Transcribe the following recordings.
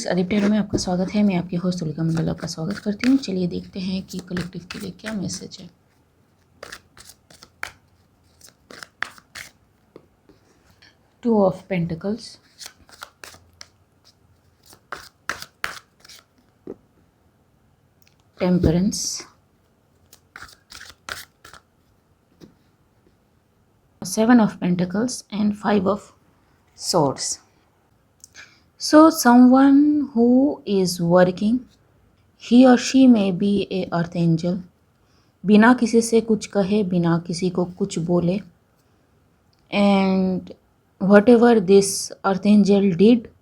Friends, अदिप्टेरो में आपका स्वागत है। मैं आपकी होस्ट तुलिका मंडल आपका स्वागत करती हूँ। चलिए देखते हैं कि कलेक्टिव के लिए क्या मैसेज है। To of pentacles, temperance, seven of pentacles and five of swords. So someone who is working, he or she may be a earth angel. बिना किसी से कुछ कहे, बिना किसी को कुछ बोले, and whatever this earth angel did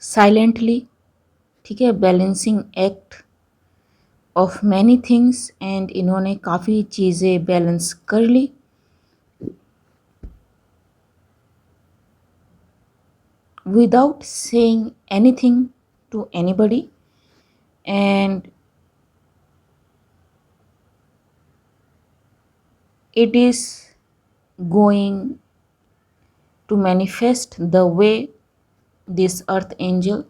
silently, ठीक है, balancing act of many things, and इन्होंने काफ़ी चीज़ें बैलेंस कर ली। without saying anything to anybody, and it is going to manifest the way this earth angel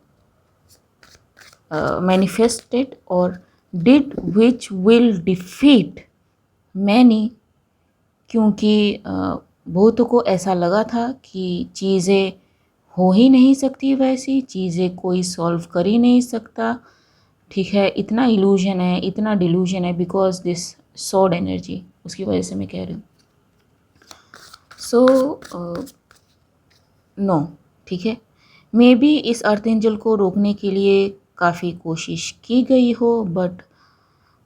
manifested or did, which will defeat many, क्योंकि बहुतों को ऐसा लगा था कि चीज़ें हो ही नहीं सकती, वैसी चीज़ें कोई सॉल्व कर ही नहीं सकता। ठीक है, इतना इल्यूजन है, इतना डिल्यूजन है, बिकॉज दिस सॉर्ड एनर्जी, उसकी वजह से मैं कह रही हूँ। सो नो, ठीक है, मे बी इस अर्थ एंजल को रोकने के लिए काफ़ी कोशिश की गई हो, but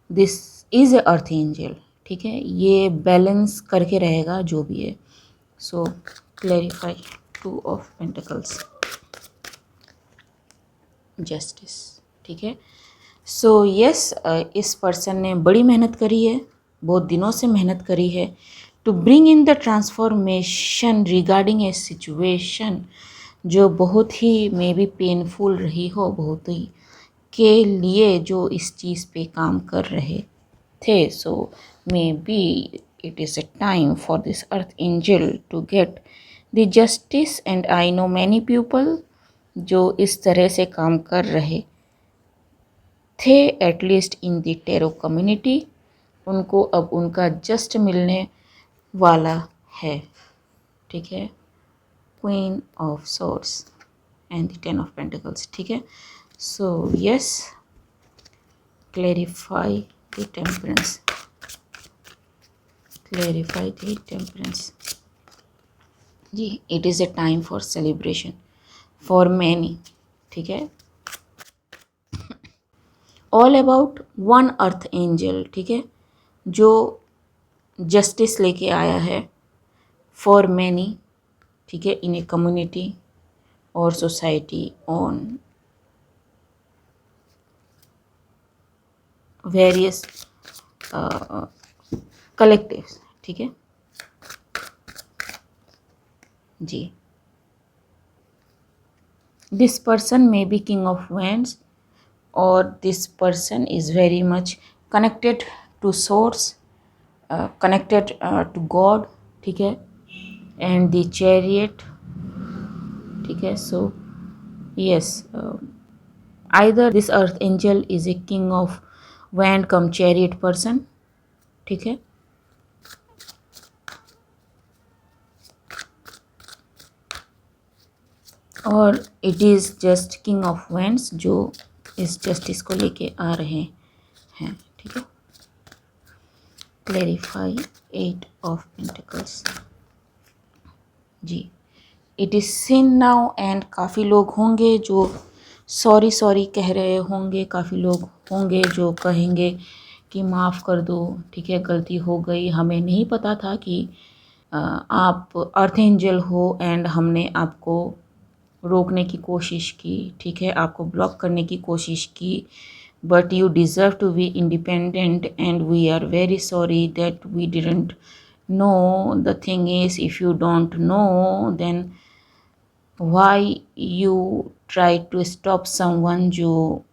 this is a earth angel, ठीक है, ये बैलेंस करके रहेगा जो भी है। So clarify two of pentacles, justice, ठीक है। सो यस, इस पर्सन ने बड़ी मेहनत करी है, बहुत दिनों से मेहनत करी है to bring in the transformation regarding a situation जो बहुत ही मे बी पेनफुल रही हो, बहुत ही के लिए जो इस चीज़ पे काम कर रहे थे। So maybe it is a time for this earth angel to get the justice, and I know many people जो इस तरह से काम कर रहे थे, at least in the tarot community, उनको अब उनका जस्ट मिलने वाला है, ठीक है। Queen of swords and the ten of pentacles, ठीक है। So yes, clarify the temperance, clarify the temperance जी। It is a time for celebration for many, ठीक है। All about one earth angel, ठीक है, जो जस्टिस लेके आया है फॉर मैनी, ठीक है, इन ए कम्युनिटी और सोसाइटी ऑन वेरियस कलेक्टिव्स, ठीक है जी। This person maybe king of wands, और this person is very much connected to source, connected to God, ठीक है, एंड द चैरियट, ठीक है। So yes, either this earth angel is a king of wand cum chariot person, ठीक है, और it is just king of wands जो इस justice को लेके आ रहे हैं, ठीक है। Clarify at of particles ji. It is seen now, and काफ़ी लोग होंगे जो सॉरी सॉरी कह रहे होंगे, काफ़ी लोग होंगे जो कहेंगे कि माफ़ कर दो, ठीक है, गलती हो गई, हमें नहीं पता था कि आप अर्थ एंजल हो, एंड हमने आपको रोकने की कोशिश की, ठीक है, आपको ब्लॉक करने की कोशिश की, but you deserve to be independent, and we are very sorry that we didn't know. The thing is, if you don't know, then why you try to stop someone जो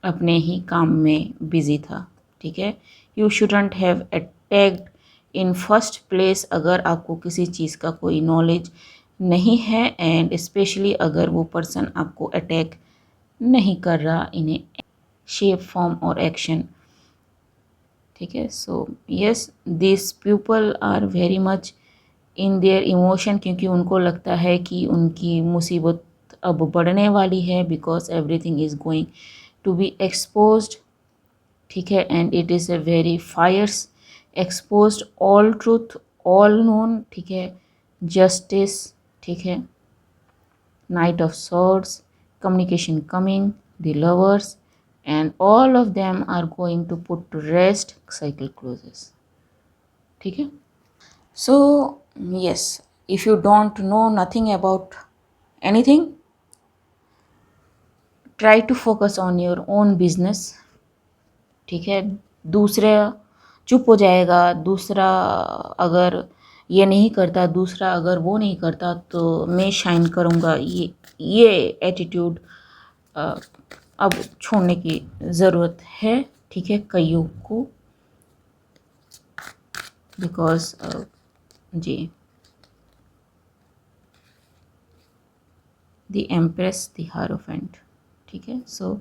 अपने ही काम में बिजी था, ठीक है। You shouldn't have attacked in first place, अगर आपको किसी चीज़ का कोई नॉलेज नहीं है, एंड स्पेशली अगर वो पर्सन आपको अटैक नहीं कर रहा इन शेप फॉर्म और एक्शन, ठीक है। So yes, this people are very much in their emotion, क्योंकि उनको लगता है कि उनकी मुसीबत अब बढ़ने वाली है, because everything is going to be exposed, ठीक है। And it is a very fierce exposed, all truth all known, ठीक है। जस्टिस, ठीक है। Knight of swords, communication coming, the lovers, and all of them are going to put to rest, cycle closes, ठीक है। So yes, if you don't know nothing about anything, try to focus on your own business, ठीक है। दूसरा चुप हो जाएगा, दूसरा अगर ये नहीं करता, दूसरा अगर वो नहीं करता तो मैं शाइन करूँगा, ये एटीट्यूड अब छोड़ने की ज़रूरत है, ठीक है, कईयों को, बिकॉज जी द एम्प्रेस द हायरोफेंट, ठीक है। सो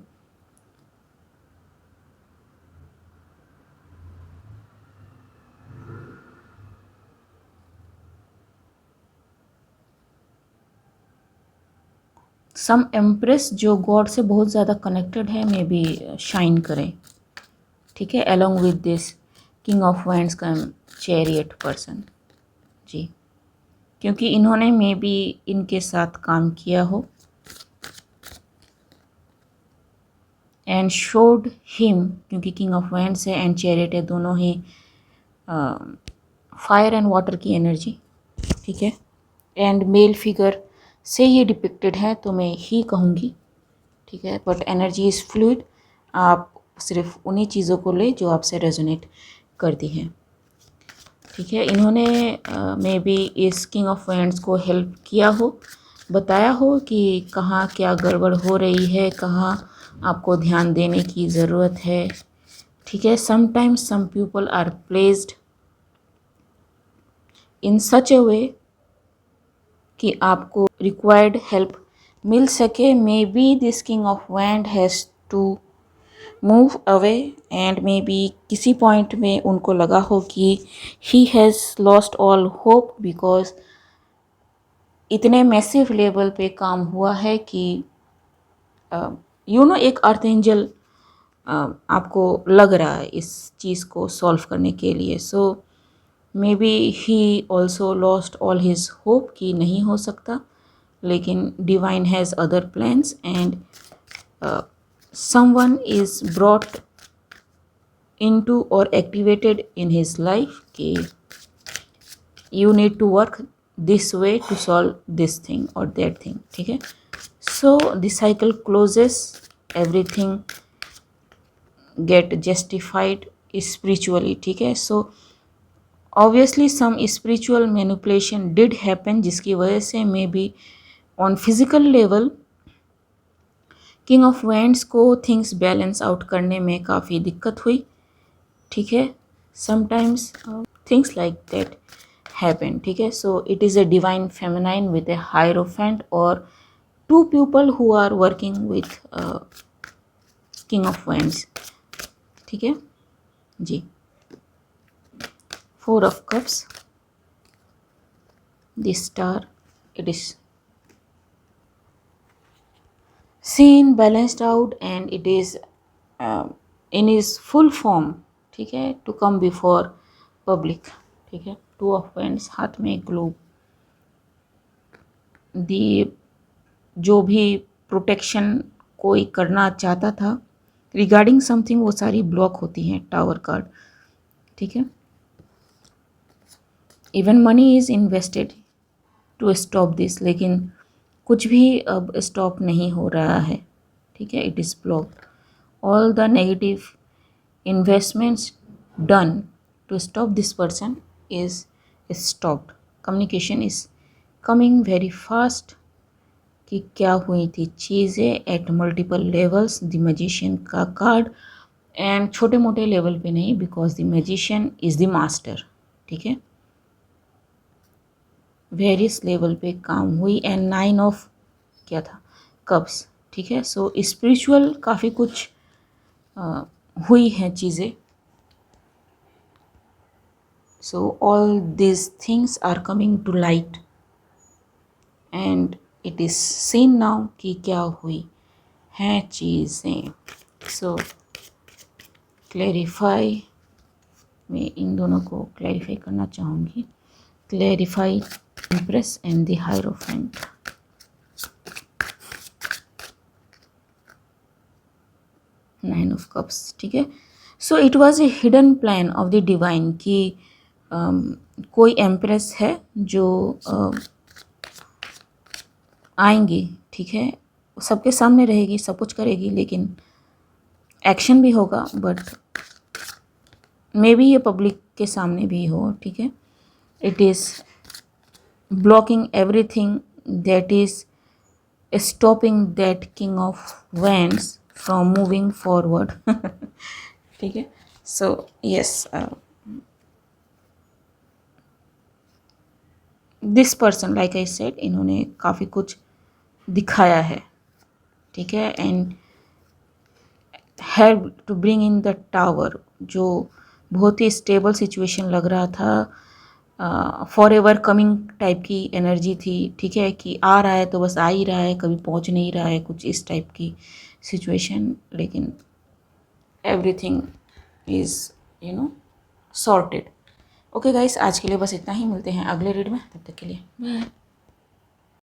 सम एम्प्रेस जो गॉड से बहुत ज़्यादा कनेक्टेड है, मे बी शाइन करें, ठीक है, along with this king of wands का चैरियट पर्सन, जी, क्योंकि इन्होंने मे बी इनके साथ काम किया हो एंड शोड हिम, क्योंकि किंग ऑफ वैंड्स है एंड चैरियट है, दोनों ही फायर एंड वाटर की एनर्जी, ठीक है। एंड मेल फिगर से ये डिपिक्टेड है तो मैं ही कहूँगी, ठीक है, बट एनर्जी इज़ फ्लूइड, आप सिर्फ उन्हीं चीज़ों को ले जो आपसे रेजोनेट करती हैं, ठीक है। इन्होंने मे बी इस किंग ऑफ वैंड्स को हेल्प किया हो, बताया हो कि कहाँ क्या गड़बड़ हो रही है, कहाँ आपको ध्यान देने की ज़रूरत है, ठीक है। Sometimes some people are placed in such a way कि आपको रिक्वायर्ड हेल्प मिल सके, maybe this king of wand has to move away and maybe किसी पॉइंट में उनको लगा हो कि he has lost all hope, because इतने मैसिव लेवल पे काम हुआ है कि एक अर्थ एंजल आपको लग रहा है इस चीज़ को सॉल्व करने के लिए। So maybe he also lost all his hope कि नहीं हो सकता, लेकिन divine has other plans and someone is brought into or activated in his life कि you need to work this way to solve this thing or that thing, ठीक है। so the cycle closes, everything get justified spiritually, ठीक है। so obviously some spiritual manipulation did happen, जिसकी वजह से maybe on physical level king of wands को things balance out करने में काफ़ी दिक्कत हुई, ठीक है। Sometimes things like that happen, ठीक है। So it is a divine feminine with a hierophant और two people who are working with king of wands, ठीक है जी। Four of cups, the star, it is seen balanced out and it is in its full form, ठीक है, to come before public, ठीक है। Two of paints, हाथ में globe, दी जो भी प्रोटेक्शन कोई करना चाहता था रिगार्डिंग समथिंग, वो सारी ब्लॉक होती हैं, टावर कार्ड, ठीक है। Even money is invested to stop this, लेकिन कुछ भी अब स्टॉप नहीं हो रहा है, ठीक है। It is blocked, all the negative investments done to stop this person is stopped, communication is coming very fast कि क्या हुई थी चीज़ें at multiple levels, the magician का कार्ड, एंड छोटे मोटे लेवल पे नहीं, because the magician is the master, ठीक है। वेरियस लेवल पे काम हुई एंड नाइन ऑफ क्या था, कप्स, ठीक है। सो स्पिरिचुअल काफ़ी कुछ हुई हैं चीज़ें। So all this things are coming to light and it is seen now कि क्या हुई हैं चीज़ें। सो क्लैरिफाई, मैं इन दोनों को क्लैरिफाई करना चाहूँगी। Clarify empress and the hierophant. Nine of cups, ठीक है। So it was a hidden plan of the divine कि कोई एम्प्रेस है जो आएंगी, ठीक है, सबके सामने रहेगी, सब कुछ करेगी, लेकिन एक्शन भी होगा, बट मे बी ये पब्लिक के सामने भी हो, ठीक है। It is blocking everything that is stopping that king of wands from moving forward. ठीक है। So yes, this person like I said, इन्होंने काफ़ी कुछ दिखाया है, ठीक है। And help to bring in the tower, जो बहुत ही स्टेबल सिचुएशन लग रहा था, फॉर एवर कमिंग टाइप की एनर्जी थी, ठीक है, कि आ रहा है तो बस आ ही रहा है, कभी पहुंच नहीं रहा है, कुछ इस टाइप की सिचुएशन। लेकिन everything is sorted. Okay guys, आज के लिए बस इतना ही, मिलते हैं अगले रीड में, तब तक के लिए बाय।